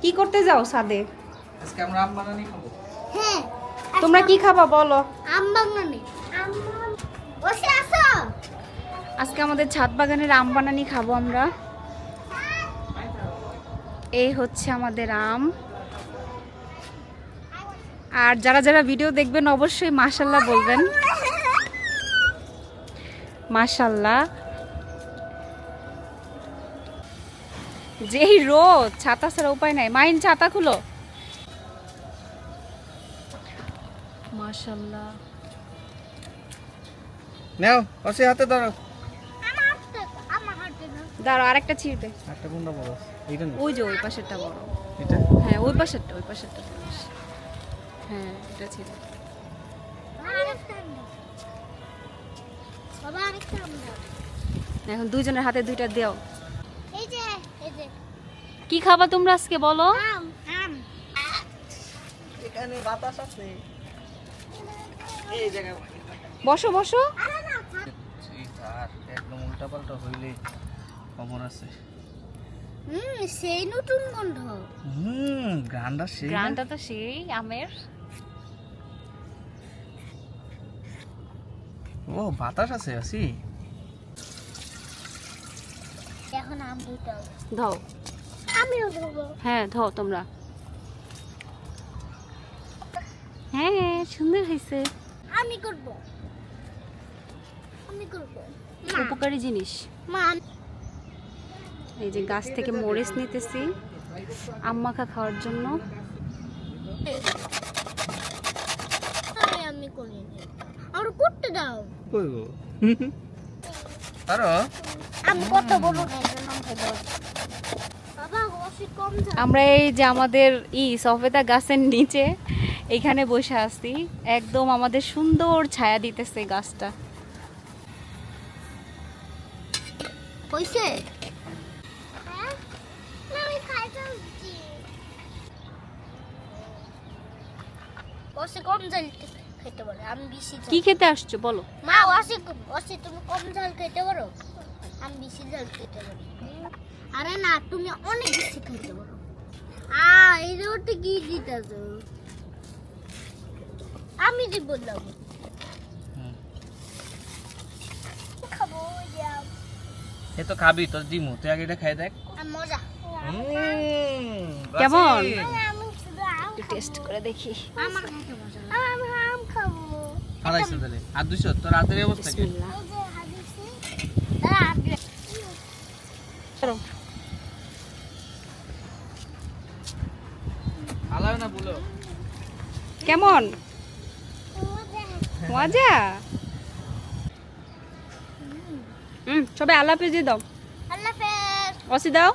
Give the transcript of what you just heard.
কি করতে যাও ছাদে? আজকে আমরা আম বানানি খাবো। হ্যাঁ, তোমরা কি খাবা বলো? আম বানানি। বসে আসো। আজকে আমাদের ছাদ বাগানের আম বানানি খাবো আমরা। এই হচ্ছে আমাদের আম। আর যারা যারা ভিডিও দেখবেন অবশ্যই মাশাল্লাহ বলবেন। মাশাল্লাহ। যেই রোদ, ছাতা ছাড়া উপায় নাই। মাইন ছাতা খুলো। মাশাল্লাহ। নাও পাশে হাতে দাঁড়াও। আমার হাতে না। দাঁড়াও আরেকটা ছিঁড়বে। একটা কোনটা বড়? এইটা না। ওই যে ওই পাশেরটা বড়। এটা হ্যাঁ ওই পাশেরটা হ্যাঁ এটা ছিল। আরেকটা আম দাও। বাবা আরেকটা আম দাও। এখন দুইজনের হাতে দুইটা দাও। এই যে কি খাবা তোমরা আজকে বলো? আম আম। এখানে বাতাস আছে। এই জায়গায় বসো বসো। আর একদম উল্টাপাল্টা হইলে খবর আছে। সেই নতুন গন্ধ। গান্ডা সেই না? গ্রানটা তো সেই আমের। ও বাতাস আছে আসি। এখন আম দুটো। ধও। আমিও দেবো। হ্যাঁ ধও তোমরা। হ্যাঁ সুন্দর হয়েছে। আমি করব। উপকারী জিনিস। মা এই যে গাছ থেকে মরিচ নিতেছি আম মাখা খাওয়ার জন্য। আমি করি আর করতে দাও। কই গো? আরো আমি কত বড় আম খাবো। বাবা ওষুধ কম যা। আমরা এই যে আমাদের সফেদা গাছের নিচে এখানে বসে আছি। একদম আমাদের সুন্দর ছায়া দিতেছে গাছটা। কইছে হ্যাঁ না আমি খাইতে হচ্ছি ওষে কম ঝাল খেতে পারো আমি বেশি ঝাল কি খেতে আসছো বলো? মা ওষে তুমি কম ঝাল খেতে পারো আমি বেশি ঝাল খেতে পারি আরে না তুমি অনেক বেশি খেতে পারো এই রোটি কি দিতেছো আমি দি বললাম খাবো যাও এ তো খাবি তোর দিমু তুই আগে এটা খাই দেখ। মজা কেমন? আমি শুধু আম একটু টেস্ট করে দেখি। আমার খাইতে মজা লাগে আমি আম খাবো ফালাইছ তাহলে আর দুইশো তোর হাতের এই অবস্থা কি? বিসমিল্লাহ। এই যে হাদিসে দাঁড়া আগে চলো। ফালাও না বলো। কেমন মজা? সবাই আল্লাহ হাফেজ দিয়ে দাও। আল্লাহ হাফেজ অসি দাও।